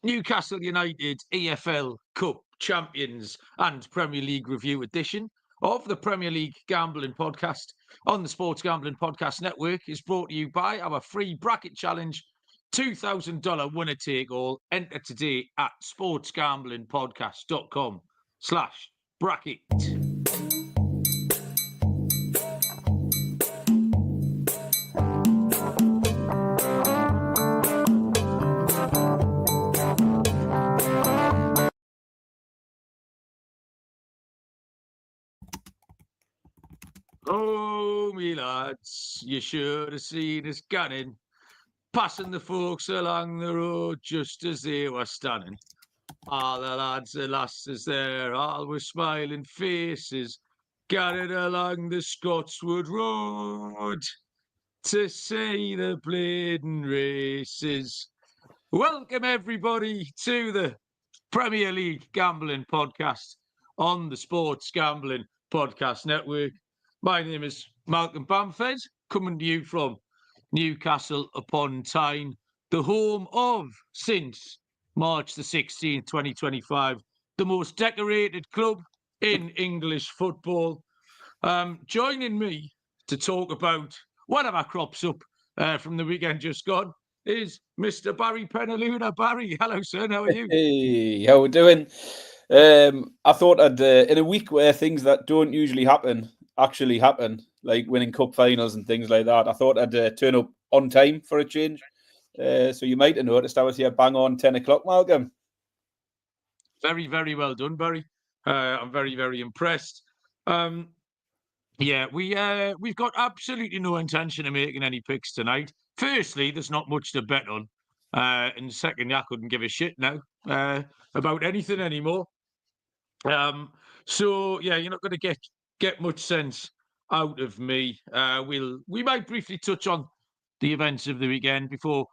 Newcastle United EFL Cup champions and Premier League review edition of the Premier League Gambling Podcast on the Sports Gambling Podcast Network is brought to you by our free bracket challenge, $2,000 winner take all. Enter today at sportsgamblingpodcast.com/bracket. Oh, me lads, you should have seen us gunning, passing the folks along the road just as they were standing. All the lads and lasses there, all with smiling faces, gathered along the Scotswood Road to see the bleeding races. Welcome, everybody, to the Premier League Gambling Podcast on the Sports Gambling Podcast Network. My name is Malcolm Bamford, coming to you from Newcastle upon Tyne, the home of, since March the 16th, 2025, the most decorated club in English football. Joining me to talk about whatever crops up from the weekend just gone is Mr. Barry Penaluna. Barry, hello, sir. How are you? Hey, how we doing? I thought I'd, in a week where things that don't usually happen actually happen, like winning cup finals and things like that, I thought I'd turn up on time for a change. So you might have noticed I was here bang on 10 o'clock, Malcolm. Very, very well done, Barry. I'm very, very impressed. Yeah, we've got absolutely no intention of making any picks tonight. Firstly, there's not much to bet on. And secondly, I couldn't give a shit now about anything anymore. So yeah, you're not going to get much sense out of me. We might briefly touch on the events of the weekend before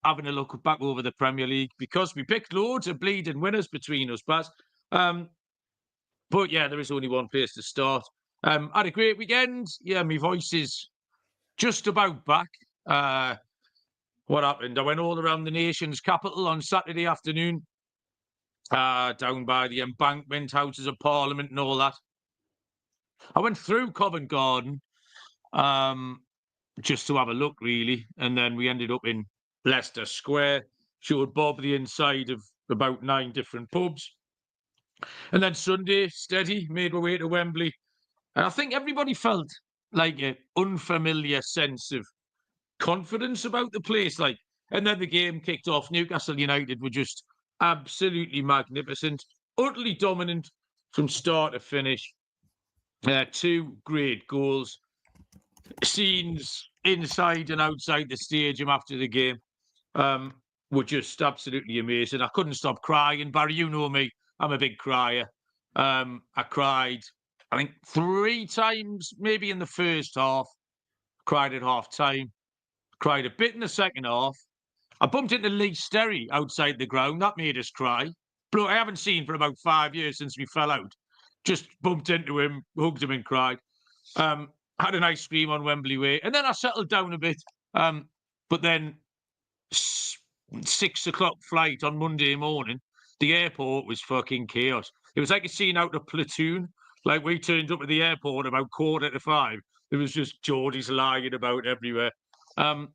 having a look back over the Premier League, because we picked loads of bleeding winners between us, Baz. But yeah, there is only one place to start. Had a great weekend. Yeah, my voice is just about back. What happened? I went all around the nation's capital on Saturday afternoon, down by the Embankment, Houses of Parliament and all that. I went through Covent Garden just to have a look, really. And then we ended up in Leicester Square, showed Bob the inside of about 9 different pubs. And then Sunday, steady, made my way to Wembley. And I think everybody felt like an unfamiliar sense of confidence about the place. And then the game kicked off. Newcastle United were just absolutely magnificent, utterly dominant from start to finish. 2 great goals. Scenes inside and outside the stadium after the game were just absolutely amazing. I couldn't stop crying. Barry, you know me. I'm a big crier. I cried, I think, 3 times, maybe in the first half. Cried at half time. Cried a bit in the second half. I bumped into Lee Sterry outside the ground. That made us cry. But I haven't seen for about 5 years since we fell out. Just bumped into him, hugged him and cried. Had an ice cream on Wembley Way. And then I settled down a bit. But then 6 o'clock flight on Monday morning, the airport was fucking chaos. It was like a scene out of Platoon. Like, we turned up at the airport about 5:15. There was just Geordies lying about everywhere. So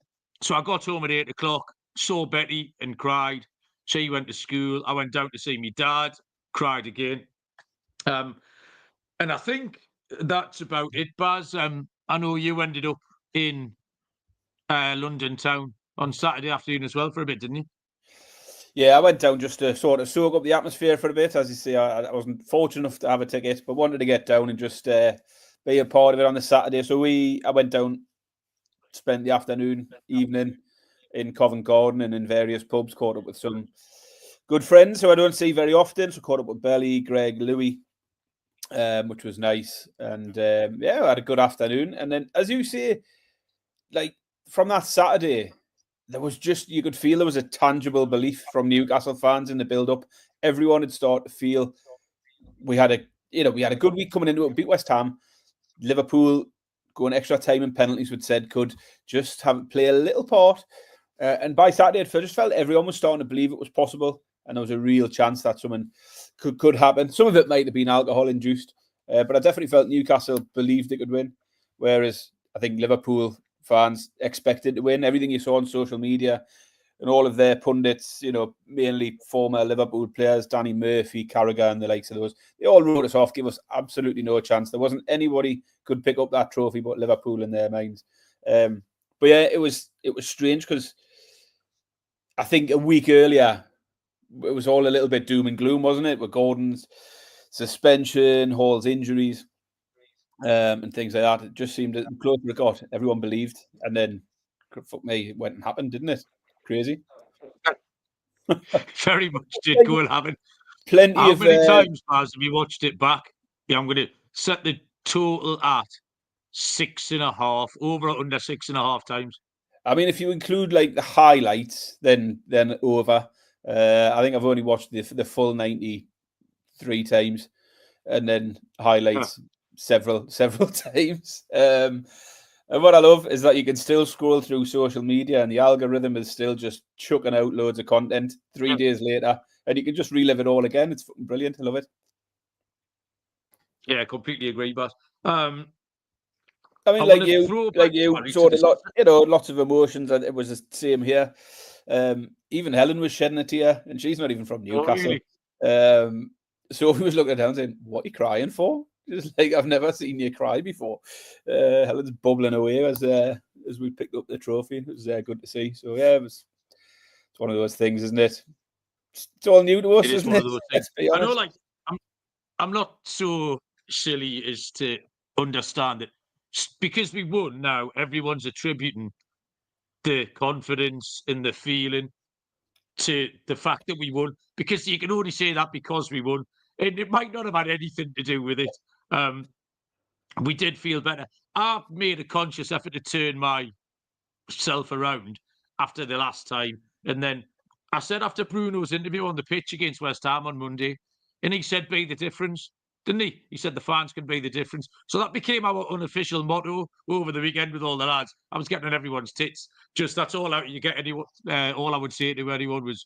I got home at 8 o'clock, saw Betty and cried. She went to school. I went down to see my dad, cried again. And I think that's about it, Baz. I know you ended up in London town on Saturday afternoon as well for a bit, didn't you? Yeah, I went down just to sort of soak up the atmosphere for a bit. As you see, I wasn't fortunate enough to have a ticket, but wanted to get down and just be a part of it on the Saturday. So I went down, spent the afternoon, evening in Covent Garden and in various pubs, caught up with some good friends who I don't see very often. So caught up with Belly, Greg, Louis, which was nice. And yeah, I had a good afternoon. And then, as you say, like from that Saturday, there was just, you could feel there was a tangible belief from Newcastle fans in the build-up. Everyone had started to feel we had a good week coming into it. Beat West Ham, Liverpool going extra time and penalties, which said could just play a little part. And by Saturday, I just felt everyone was starting to believe it was possible, and there was a real chance that something could happen. Some of it might have been alcohol induced, but I definitely felt Newcastle believed they could win, whereas I think Liverpool fans expected to win. Everything you saw on social media and all of their pundits, mainly former Liverpool players, Danny Murphy, Carragher, and the likes of those, they all wrote us off, gave us absolutely no chance. There wasn't anybody could pick up that trophy but Liverpool in their minds. But yeah, it was strange because I think a week earlier it was all a little bit doom and gloom, wasn't it? With Gordon's suspension, Hall's injuries, and things like that. It just seemed that the closer it got, everyone believed, and then fuck me, it went and happened, didn't it? Crazy. Very much did go and happen. Plenty How of many times, Baz, have you watched it back? Yeah, I'm going to set the total at 6.5, over or under 6.5 times. I mean, if you include like the highlights, then over. I think I've only watched the full 93 times, and then highlights several times. And what I love is that you can still scroll through social media, and the algorithm is still just chucking out loads of content 3 days later, and you can just relive it all again. It's fucking brilliant. I love it. Yeah, I completely agree, but I mean, like you, sort of lots of emotions, and it was the same here. Even Helen was shedding a tear, and she's not even from Newcastle. Oh, really? So we was looking at her and saying, "What are you crying for?" Just like, I've never seen you cry before. Helen's bubbling away as we picked up the trophy. It was good to see. So yeah, it's one of those things, isn't it? It's all new to us, isn't it? Let's be honest. I know, like, I'm not so silly as to understand that because we won now, everyone's attributing the confidence and the feeling to the fact that we won, because you can only say that because we won, and it might not have had anything to do with it. We did feel better. I've made a conscious effort to turn myself around after the last time, and then I said after Bruno's interview on the pitch against West Ham on Monday, and he said, "Be the difference." Didn't he? He said the fans can be the difference. So that became our unofficial motto over the weekend with all the lads. I was getting on everyone's tits. Just that's all out you get anyone. All I would say to anyone was,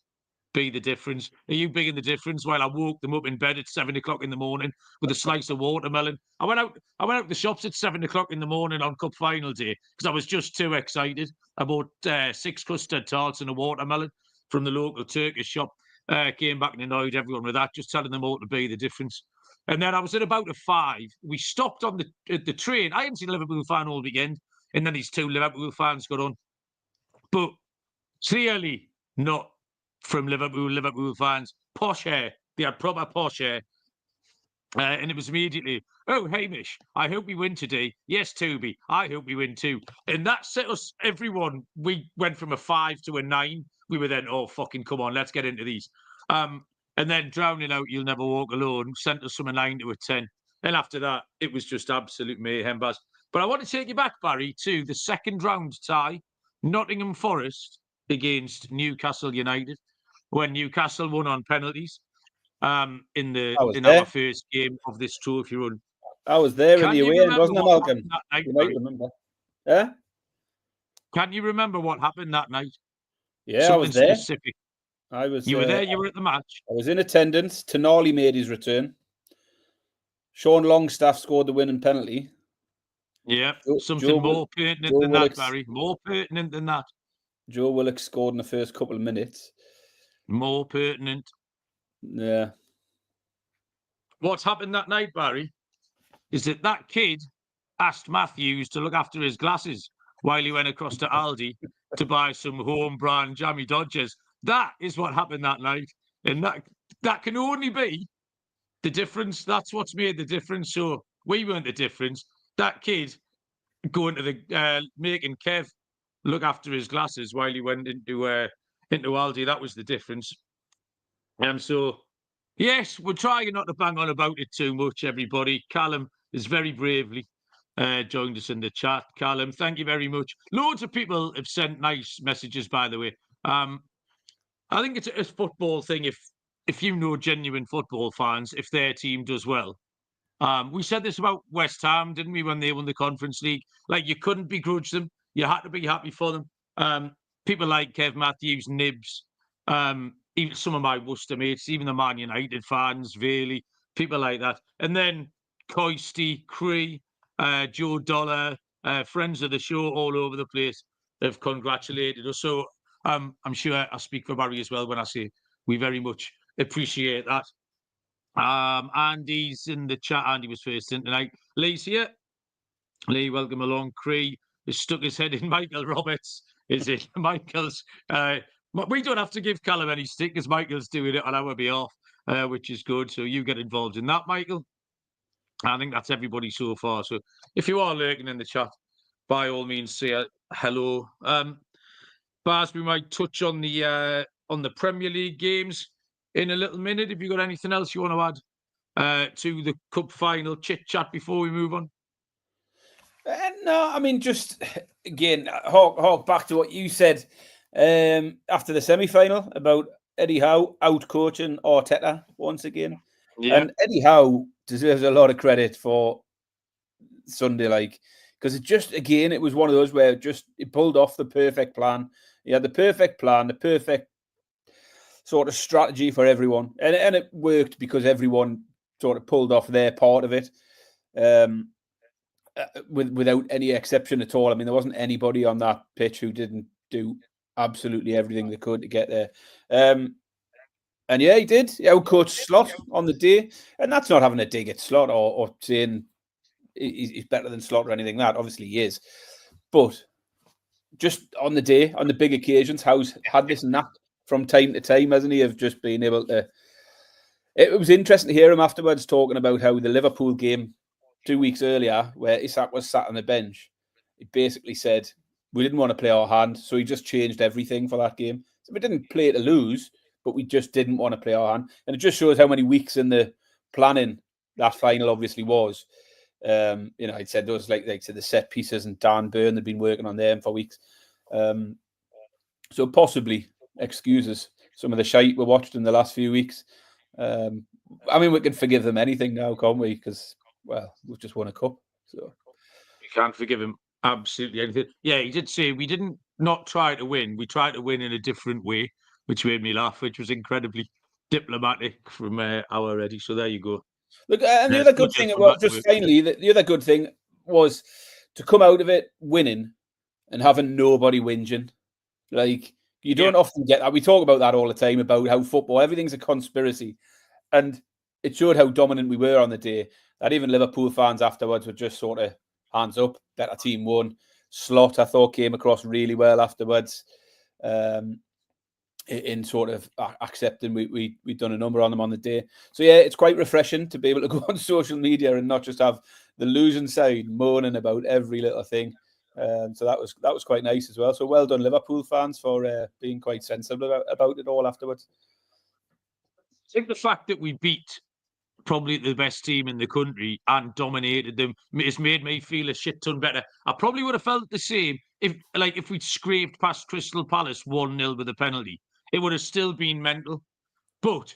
be the difference. Are you being the difference? While I woke them up in bed at 7 o'clock in the morning with a slice of watermelon. I went out the shops at 7 o'clock in the morning on Cup final day because I was just too excited. I bought 6 custard tarts and a watermelon from the local Turkish shop. Came back and annoyed everyone with that, just telling them all to be the difference. And then I was at about 5. We stopped on the train. I hadn't seen a Liverpool fan all weekend, and then these 2 Liverpool fans got on. But clearly not from Liverpool fans. Posh hair. They had proper posh hair. And it was immediately, "Oh, Hamish, I hope we win today." "Yes, Toby, I hope we win too." And that set us, everyone, we went from a 5 to a 9. We were then, "Oh, fucking come on, let's get into these." And then drowning out "You'll Never Walk Alone" sent us from a 9 to a 10. And after that, it was just absolute mayhem, Baz. But I want to take you back, Barry, to the second round tie, Nottingham Forest against Newcastle United, when Newcastle won on penalties in our first game of this trophy run. I was there in the away end, wasn't I, Malcolm? You might remember. Yeah? Can you remember what happened that night? Yeah, I was there. Specific. I was. You were there. You were at the match. I was in attendance. Tonali made his return. Sean Longstaff scored the winning penalty. Yeah, something more pertinent than that, Barry. More pertinent than that. Joe Willock scored in the first couple of minutes. More pertinent. Yeah. What's happened that night, Barry, is that kid asked Matthews to look after his glasses while he went across to Aldi to buy some home brand jammy Dodgers. That is what happened that night. And that can only be the difference. That's what's made the difference. So we weren't the difference. That kid going to the making Kev look after his glasses while he went into Aldi, that was the difference. So yes, we're trying not to bang on about it too much, everybody. Callum is very bravely joined us in the chat. Callum, thank you very much. Loads of people have sent nice messages, by the way. I think it's a football thing. If you know genuine football fans, if their team does well. We said this about West Ham, didn't we, when they won the Conference League? Like, you couldn't begrudge them. You had to be happy for them. people like Kev Matthews, Nibs, even some of my Worcester mates, even the Man United fans, really, people like that. And then Coisty, Cree, Joe Dollar, friends of the show all over the place have congratulated us. So I'm sure I speak for Barry as well when I say we very much appreciate that. Andy's in the chat. Andy was first in tonight. Lee's here. Lee, welcome along. Cree has stuck his head in Michael Roberts. Is it Michael's? We don't have to give Callum any stick because Michael's doing it on our behalf, which is good. So you get involved in that, Michael. I think that's everybody so far. So if you are lurking in the chat, by all means, say hello. Baz, we might touch on the Premier League games in a little minute. Have you got anything else you want to add to the cup final chit chat before we move on? No, I mean, just again, hark back to what you said after the semi-final about Eddie Howe out-coaching Arteta once again. Yeah. And Eddie Howe deserves a lot of credit for Sunday, because it was one of those where it pulled off the perfect plan. He had the perfect plan, the perfect sort of strategy for everyone. And it worked because everyone sort of pulled off their part of it. Without any exception at all. I mean, there wasn't anybody on that pitch who didn't do absolutely everything they could to get there. And yeah, he did. He outcoached Slot on the day. And that's not having a dig at Slot or saying he's better than Slot or anything like that. Obviously he is. But just on the day, on the big occasions, Howe's had this knack from time to time, hasn't he, of just being able to... It was interesting to hear him afterwards talking about how the Liverpool game 2 weeks earlier, where Isak was sat on the bench, he basically said, we didn't want to play our hand, so he just changed everything for that game. So we didn't play to lose, but we just didn't want to play our hand. And it just shows how many weeks in the planning that final obviously was. I'd said those, like said, the set pieces and Dan Burn had been working on them for weeks. So possibly excuses some of the shite we watched in the last few weeks. I mean, we can forgive them anything now, can't we? Because, well, we've just won a cup. So we can't forgive him absolutely anything. Yeah, he did say we didn't not try to win. We tried to win in a different way, which made me laugh, which was incredibly diplomatic from our Eddie. So there you go. Look, and the other good thing, finally, the other good thing was to come out of it winning and having nobody whinging. Like, you don't often get that. We talk about that all the time, about how football, everything's a conspiracy. And it showed how dominant we were on the day, that even Liverpool fans afterwards were just sort of hands up, better team won. Slot, I thought, came across really well afterwards, in sort of accepting we'd done a number on them on the day. So yeah, it's quite refreshing to be able to go on social media and not just have the losing side moaning about every little thing. So that was quite nice as well. So well done, Liverpool fans, for being quite sensible about it all afterwards. I think the fact that we beat probably the best team in the country and dominated them has made me feel a shit ton better. I probably would have felt the same if we'd scraped past Crystal Palace 1-0 with a penalty. It would have still been mental. But,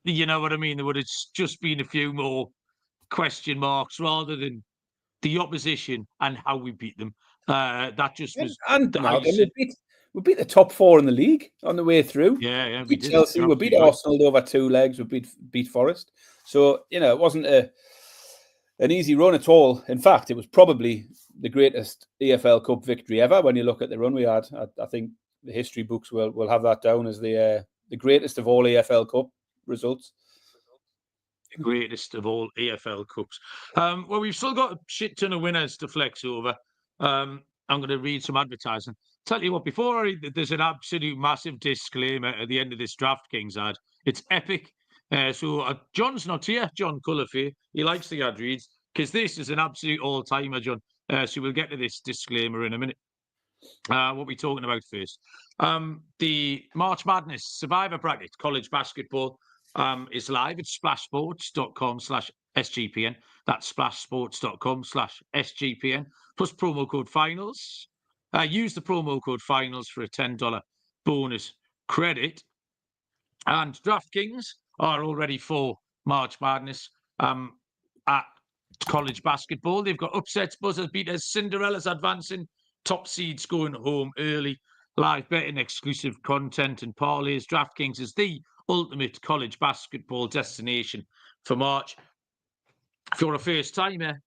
you know what I mean? There would have just been a few more question marks rather than the opposition and how we beat them. That just was... And we beat the top four in the league on the way through. Yeah, we beat Chelsea, we beat Arsenal over 2 legs, we beat Forest. So, it wasn't an easy run at all. In fact, it was probably the greatest EFL Cup victory ever when you look at the run we had. I think the history books will have that down as the greatest of all EFL Cup results. The greatest of all EFL Cups. Well, we've still got a shit ton of winners to flex over. I'm going to read some advertising. Tell you what, before I read, there's an absolute massive disclaimer at the end of this DraftKings ad. It's epic. So John's not here, John Cullifay. He likes the ad reads because this is an absolute all-timer, John. So we'll get to this disclaimer in a minute. What are we talking about first? The March Madness Survivor Bracket College Basketball is live at splashsports.com/SGPN. That's splashsports.com/SGPN. Plus promo code finals. Use the promo code finals for a $10 bonus credit. And DraftKings are already for March Madness at college basketball. They've got upsets, buzzers, beaters, Cinderella's advancing, top seeds going home early. live betting, exclusive content and parlays. DraftKings is the ultimate college basketball destination for March. If you're a first-timer,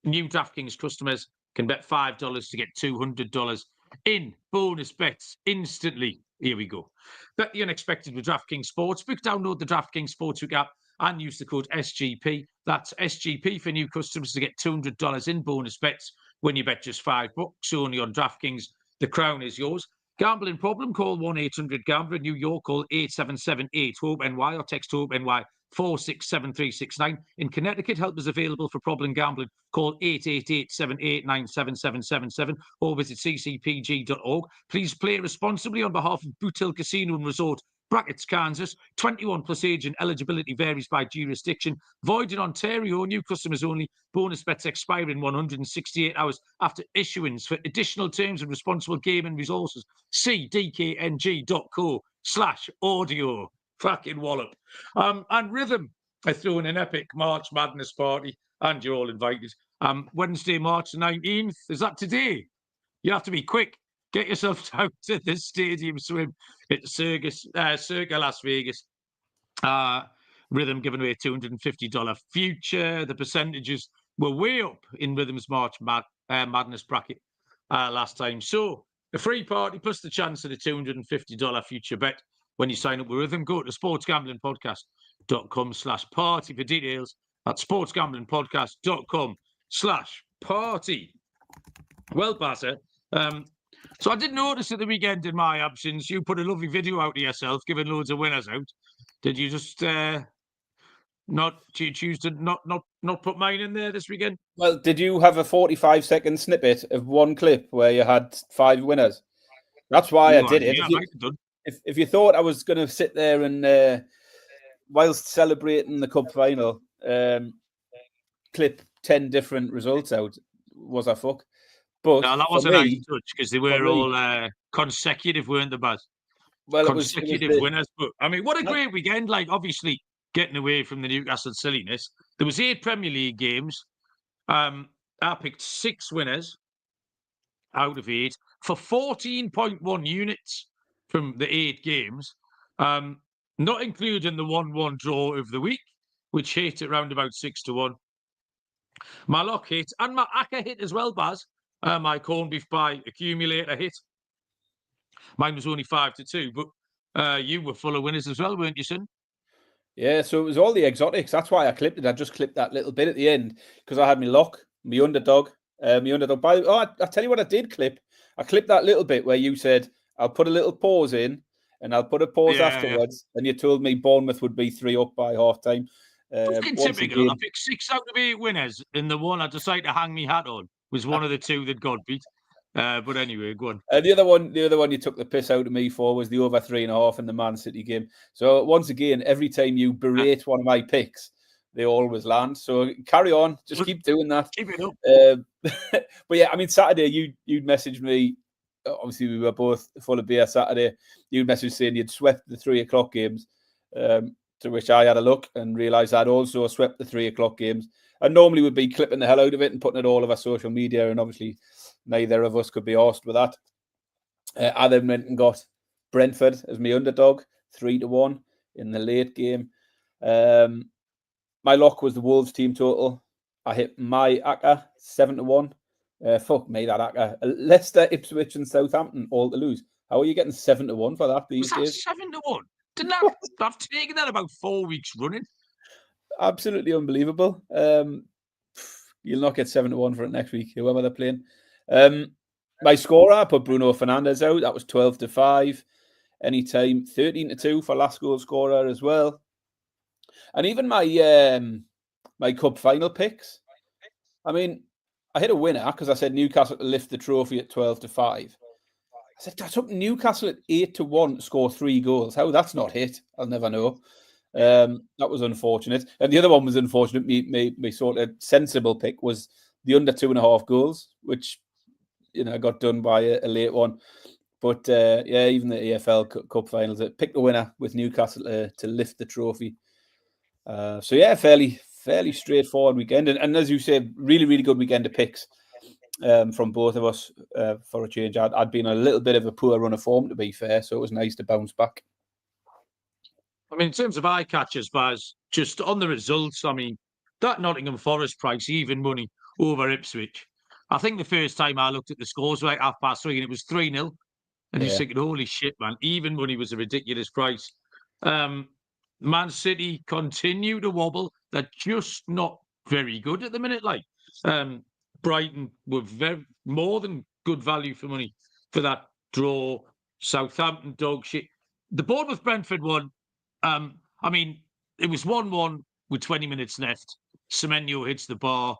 new DraftKings customers can bet $5 to get $200 in bonus bets instantly. Here we go. Bet the unexpected with DraftKings Sportsbook. Download the DraftKings Sportsbook app and use the code SGP. That's SGP for new customers to get $200 in bonus bets when you bet just $5 only on DraftKings. The crown is yours. Gambling problem? Call 1-800-GAMBLER. In New York, call 877-8-HOPE-NY or text HOPE-NY 467-369. In Connecticut, help is available for problem gambling. Call 888-789-7777 or visit ccpg.org. Please play responsibly on behalf of Boot Hill Casino and Resort, Brackets, Kansas. 21 plus age and eligibility varies by jurisdiction. Void in Ontario. New customers only. Bonus bets expire in 168 hours after issuance. For additional terms and responsible gaming resources, see dkng.co/audio. Fucking wallop. And Rhythm are throwing an epic March Madness party, and you're all invited. Wednesday, March 19th. Is that today? You have to be quick. Get yourself down to the stadium swim at Circa Las Vegas. Rhythm giving away a $250 future. The percentages were way up in Rhythm's March Madness bracket last time. So a free party plus the chance at a $250 future bet. When you sign up with Rhythm, go to sportsgamblingpodcast.com/party for details. That's sportsgamblingpodcast.com/party. Well, Basser, so I did notice at the weekend in my absence, you put a lovely video out of yourself, giving loads of winners out. Did you just choose to not put mine in there this weekend? Well, did you have a 45-second snippet of one clip where you had 5 winners? That's why I did it. Yeah, if you thought I was going to sit there and, whilst celebrating the cup final, clip 10 different results out, was I fuck? But no, that was a nice touch because they were all consecutive, weren't they, Baz? Well, consecutive winners. But I mean, what a great weekend! Like, obviously, getting away from the Newcastle silliness. There was 8 Premier League games. I picked 6 winners out of 8 for 14.1 units from the 8 games, not including the 1-1 draw of the week, which hit around about 6-1. My lock hit and my Acca hit as well, Baz. My corned beef pie accumulator hit. Mine was only 5-2, but you were full of winners as well, weren't you, son? Yeah, so it was all the exotics. That's why I clipped it. I just clipped that little bit at the end because I had my lock, my underdog. I tell you what I did clip. I clipped that little bit where you said, I'll put a little pause in and I'll put a pause afterwards. Yeah. And you told me Bournemouth would be 3 up by half time. Typical. I picked 6 out of 8 winners, and the one I decided to hang my hat on was one of the 2 that got beat. But anyway, go on. The other one you took the piss out of me for was the over 3.5 in the Man City game. So once again, every time you berate one of my picks, they always land. So carry on, just keep doing that. Keep it up. But yeah, I mean, Saturday you'd messaged me. Obviously, we were both full of beer Saturday. You'd messaged saying you'd swept the 3 o'clock games. To which I had a look and realised I'd also swept the 3 o'clock games. And normally would be clipping the hell out of it and putting it all over social media. And obviously, neither of us could be arsed with that. I then went and got Brentford as my underdog, 3-1 in the late game. My lock was the Wolves team total. I hit my Acca 7-1. Fuck me, that Acca. Leicester, Ipswich, and Southampton all to lose. How are you getting 7-1 for that these days? 7-1? Didn't I've taken that about 4 weeks running? Absolutely unbelievable. You'll not get 7-1 for it next week, whoever they're playing. My scorer, I put Bruno Fernandes out. That was 12-5. Anytime, 13-2 for last goal scorer as well. And even my cup final picks. I mean, I hit a winner because I said Newcastle to lift the trophy at 12-5. I said, I took Newcastle at 8-1 to score 3 goals. How that's not hit, I'll never know. That was unfortunate. And the other one was unfortunate. My sort of sensible pick was the under 2.5 goals, which, got done by a late one. But even the EFL Cup finals, I picked the winner with Newcastle to lift the trophy. Fairly straightforward weekend. And as you said, really, really good weekend of picks. from both of us for a change. I'd been a little bit of a poor run of form, to be fair, so it was nice to bounce back. I mean, in terms of eye catchers, Baz, just on the results, I mean, that Nottingham Forest price, even money over Ipswich. I think the first time I looked at the scores was like 3:30 and it was 3-0. And you're thinking, holy shit, man, even money was a ridiculous price. Man City continue to wobble. They're just not very good at the minute. Like Brighton were more than good value for money for that draw. Southampton dog shit. The Bournemouth-Brentford one, I mean, it was 1-1 with 20 minutes left. Semenyo hits the bar.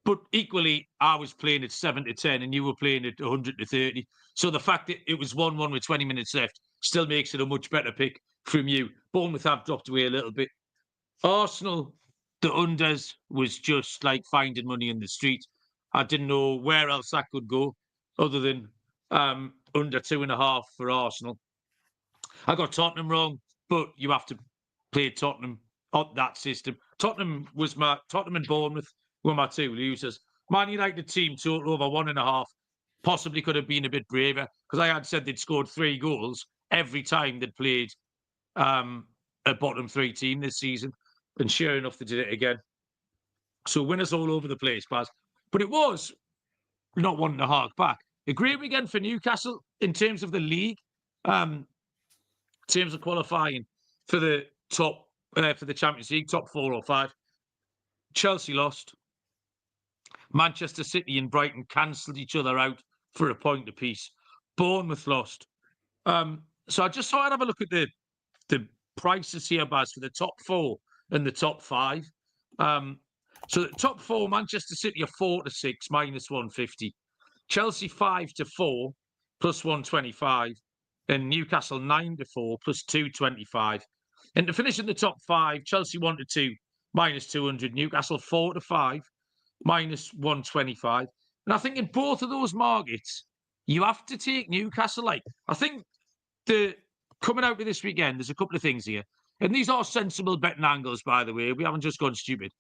But equally, I was playing at 7-10 and you were playing at 100-30. So the fact that it was 1-1 with 20 minutes left still makes it a much better pick from you. Bournemouth have dropped away a little bit. Arsenal, the unders was just like finding money in the street. I didn't know where else that could go other than under 2.5 for Arsenal. I got Tottenham wrong, but you have to play Tottenham on that system. Tottenham and Bournemouth were my two losers. Man United team total over 1.5 possibly could have been a bit braver because I had said they'd scored 3 goals every time they'd played a bottom 3 team this season. And sure enough, they did it again. So winners all over the place, Baz. But it was not wanting to hark back. A great weekend for Newcastle in terms of the league. In terms of qualifying for the top for the Champions League, top 4 or 5. Chelsea lost. Manchester City and Brighton cancelled each other out for a point apiece. Bournemouth lost. So I just thought I'd have a look at the prices here, Baz, for the top 4 and the top 5. So the top 4, Manchester City are 4-6, minus 150. Chelsea 5-4, plus 125. And Newcastle 9-4, plus 225. And to finish in the top 5, Chelsea 1-2, minus 200. Newcastle 4-5, minus 125. And I think in both of those markets, you have to take Newcastle. Like, I think coming out of this weekend, there's a couple of things here. And these are sensible betting angles, by the way. We haven't just gone stupid.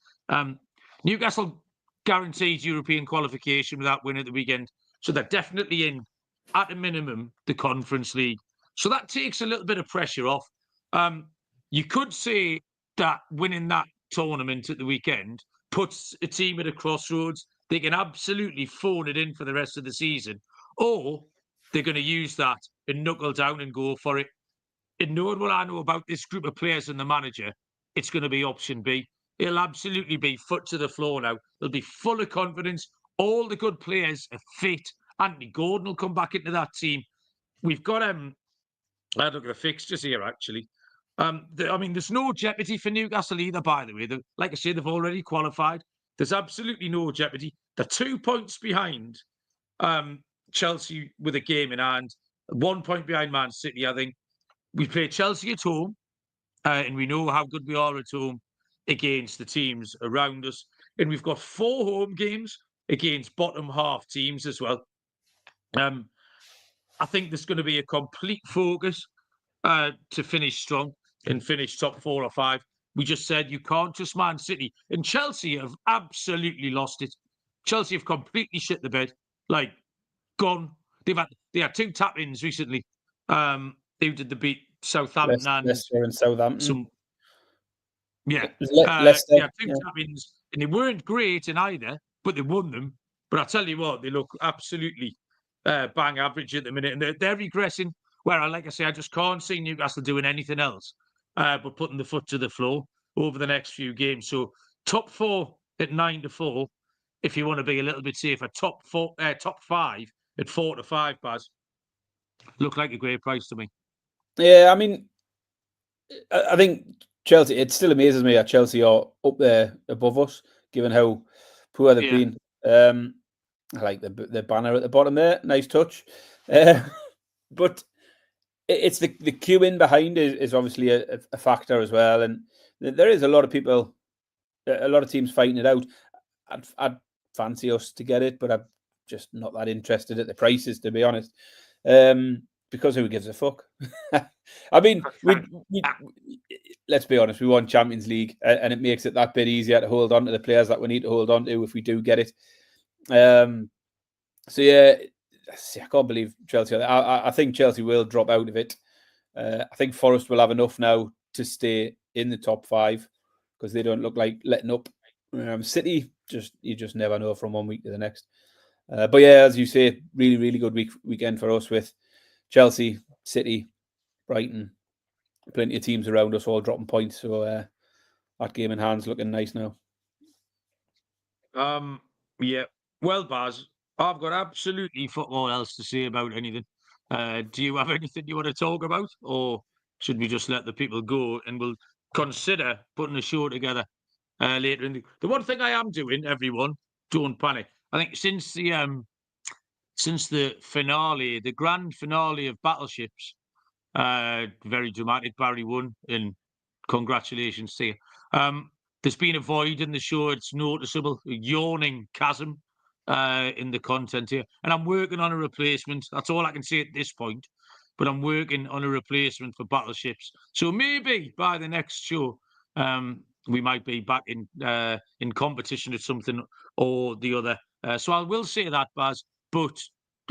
Newcastle guarantees European qualification with that win at the weekend. So they're definitely in, at a minimum, the Conference League. So that takes a little bit of pressure off. You could say that winning that tournament at the weekend puts a team at a crossroads. They can absolutely phone it in for the rest of the season. Or they're going to use that and knuckle down and go for it. And knowing what I know about this group of players and the manager, it's going to be option B. It'll absolutely be foot to the floor now. They'll be full of confidence. All the good players are fit. Anthony Gordon will come back into that team. We've got I look at the fixtures here, actually. I mean, there's no jeopardy for Newcastle either, by the way. Like I said, they've already qualified. There's absolutely no jeopardy. They're 2 points behind Chelsea with a game in hand. 1 point behind Man City, I think. We play Chelsea at home, and we know how good we are at home against the teams around us. And we've got 4 home games against bottom half teams as well. I think there's going to be a complete focus to finish strong and finish top 4 or 5. We just said you can't trust Man City. And Chelsea have absolutely lost it. Chelsea have completely shit the bed. Like, gone. They had 2 tap-ins recently. Who did they beat? Southampton Leicester and Southampton. Leicester. Yeah, 2 tap-ins. And they weren't great in either, but they won them. But I tell you what, they look absolutely bang average at the minute. And they're regressing. Where, like I say, I just can't see Newcastle doing anything else but putting the foot to the floor over the next few games. So top 4 at 9-4, if you want to be a little bit safer. Top 5 at 4-5, Baz. Look like a great price to me. Yeah, I mean, I think Chelsea, it still amazes me that Chelsea are up there above us, given how poor they've been. I like the banner at the bottom there. Nice touch. But it's the queue in behind is obviously a factor as well. And there is a lot of people, a lot of teams fighting it out. I'd fancy us to get it, but I'm just not that interested at the prices, to be honest. Because who gives a fuck? I mean, we let's be honest, we won Champions League, and it makes it that bit easier to hold on to the players that we need to hold on to if we do get it. So yeah, I can't believe Chelsea. I think Chelsea will drop out of it. I think Forest will have enough now to stay in the top 5 because they don't look like letting up. City, you just never know from one week to the next. But yeah, as you say, really, really good weekend for us with Chelsea, City, Brighton, plenty of teams around us all dropping points. So that game in hand's looking nice now. Yeah. Well, Baz, I've got absolutely fuck all else to say about anything. Do you have anything you want to talk about, or should we just let the people go and we'll consider putting a show together later in the one thing I am doing, everyone, don't panic. I think since the finale, the grand finale of Battleships, very dramatic, Barry won, and congratulations to you. There's been a void in the show. It's noticeable, a yawning chasm in the content here. And I'm working on a replacement. That's all I can say at this point. But I'm working on a replacement for Battleships. So maybe by the next show, we might be back in competition at something or the other. So I will say that, Baz. But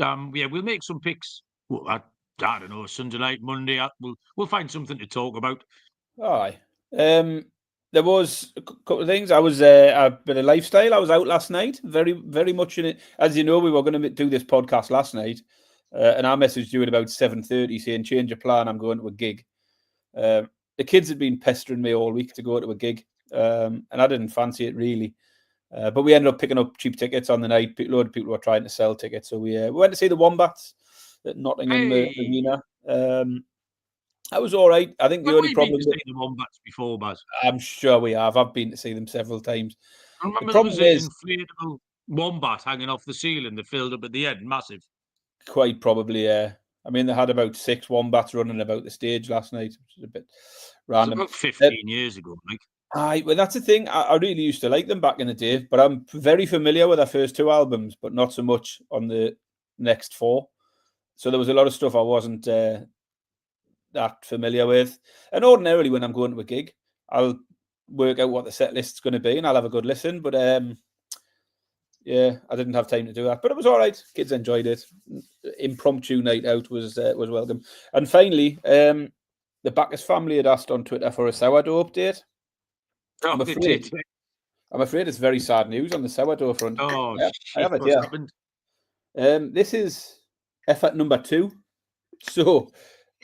yeah, we'll make some picks. Well, I don't know, Sunday night, Monday. We'll find something to talk about. Aye. There was a couple of things. I was a bit of lifestyle. I was out last night, very, very much in it. As you know, we were going to do this podcast last night, and I messaged you at about 7:30 saying, change your plan, I'm going to a gig. The kids had been pestering me all week to go to a gig, and I didn't fancy it really. But we ended up picking up cheap tickets on the night. A load of people were trying to sell tickets. So we went to see the Wombats at Nottingham Arena. That was all right. I think the only problem... We've been to see the Wombats before, Baz. I'm sure we have. I've been to see them several times. I remember there was an inflatable wombat hanging off the ceiling that filled up at the end, massive. Quite probably, yeah. I mean, they had about 6 wombats running about the stage last night, which is a bit random. It's about 15 years ago, Mike. Aye, well, that's the thing. I really used to like them back in the day, but I'm very familiar with their first 2 albums, but not so much on the next 4. So there was a lot of stuff I wasn't that familiar with. And ordinarily, when I'm going to a gig, I'll work out what the set list's going to be and I'll have a good listen. But yeah, I didn't have time to do that. But it was all right. Kids enjoyed it. Impromptu night out was welcome. And finally, the Backus family had asked on Twitter for a sourdough update. Oh, I'm afraid it's very sad news on the sourdough front. Oh, I have it, yeah. This is effort number 2. So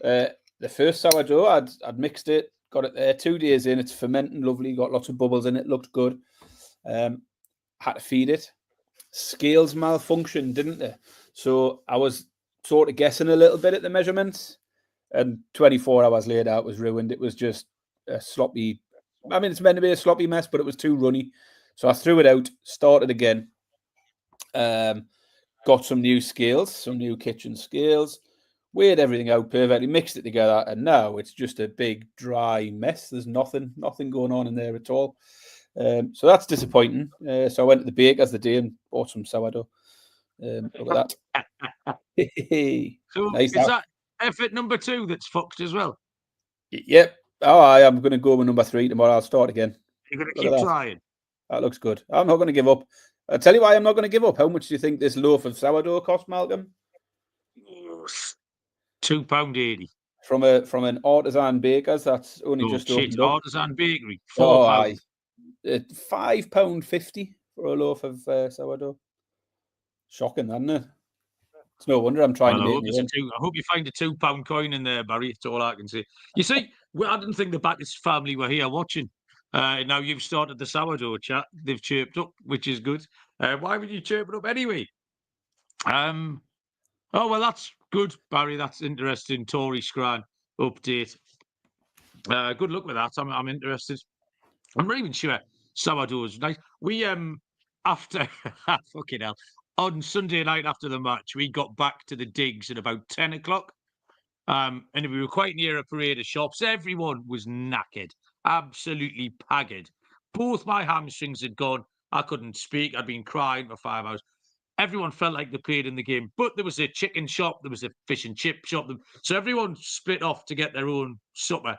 the first sourdough, I'd mixed it, got it there 2 days in. It's fermenting lovely, got lots of bubbles in it, looked good. Had to feed it. Scales malfunctioned, didn't they? So I was sort of guessing a little bit at the measurements, and 24 hours later, it was ruined. It was just a sloppy... I mean, it's meant to be a sloppy mess, but it was too runny. So I threw it out, started again, got some new scales, some new kitchen scales, weighed everything out perfectly, mixed it together, and now it's just a big dry mess. There's nothing going on in there at all. So that's disappointing. So I went to the baker's the day and bought some sourdough. Look at that. So nice is that effort number 2 that's fucked as well? Yep. Oh, I'm going to go with number 3 tomorrow. I'll start again. You're going to keep trying? That looks good. I'm not going to give up. I'll tell you why I'm not going to give up. How much do you think this loaf of sourdough cost, Malcolm? £2.80. From an artisan baker's that's only just opened up. Artisan bakery. £4. £5.50 for a loaf of sourdough. Shocking, isn't it? It's no wonder I'm trying to make it. I hope you find a £2 coin in there, Barry. That's all I can say. You see, I didn't think the Backus family were here watching. Now you've started the sourdough chat. They've chirped up, which is good. Why would you chirp it up anyway? Oh, well, that's good, Barry. That's interesting. Tory Scran update. Good luck with that. I'm interested. I'm not even sure sourdough is nice. We after fucking hell. On Sunday night after the match, we got back to the digs at about 10 o'clock. And we were quite near a parade of shops. Everyone was knackered, absolutely haggard. Both my hamstrings had gone. I couldn't speak. I'd been crying for 5 hours. Everyone felt like they played in the game. But there was a chicken shop. There was a fish and chip shop. So everyone split off to get their own supper.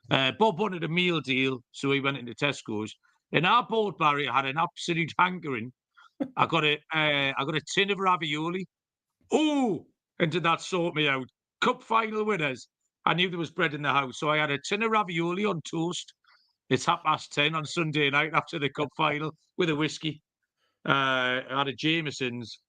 Bob wanted a meal deal, so he went into Tesco's. And our board, Barry, had an absolute hankering I got a tin of ravioli. Oh, and did that sort me out? Cup final winners. I knew there was bread in the house, so I had a tin of ravioli on toast. It's 10:30 on Sunday night after the cup final with a whiskey. I had a Jameson's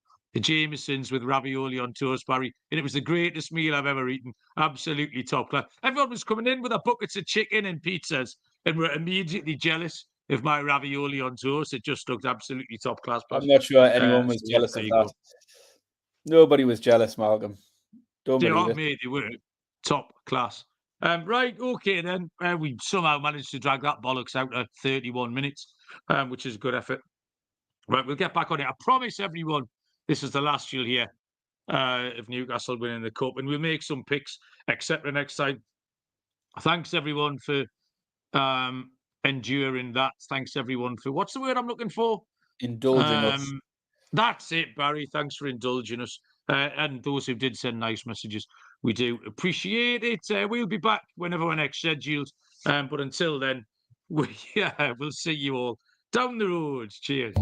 with ravioli on toast, Barry, and it was the greatest meal I've ever eaten. Absolutely top class. Everyone was coming in with their buckets of chicken and pizzas and were immediately jealous of my ravioli on toast. It just looked absolutely top class. I'm not sure anyone was So yeah, jealous there of you that. go. Nobody was jealous, Malcolm. Don't They believe are, it. mate, they were top class. Right, okay then. We somehow managed to drag that bollocks out at 31 minutes, which is a good effort. Right, we'll get back on it. I promise everyone this is the last you'll hear of Newcastle winning the cup, and we'll make some picks, etc. next time. Thanks everyone for enduring that. Thanks everyone for what's the word I'm looking for? Indulging us. That's it, Barry. Thanks for indulging us. And those who did send nice messages, we do appreciate it. We'll be back whenever we're next scheduled. But until then, we'll see you all down the road. Cheers.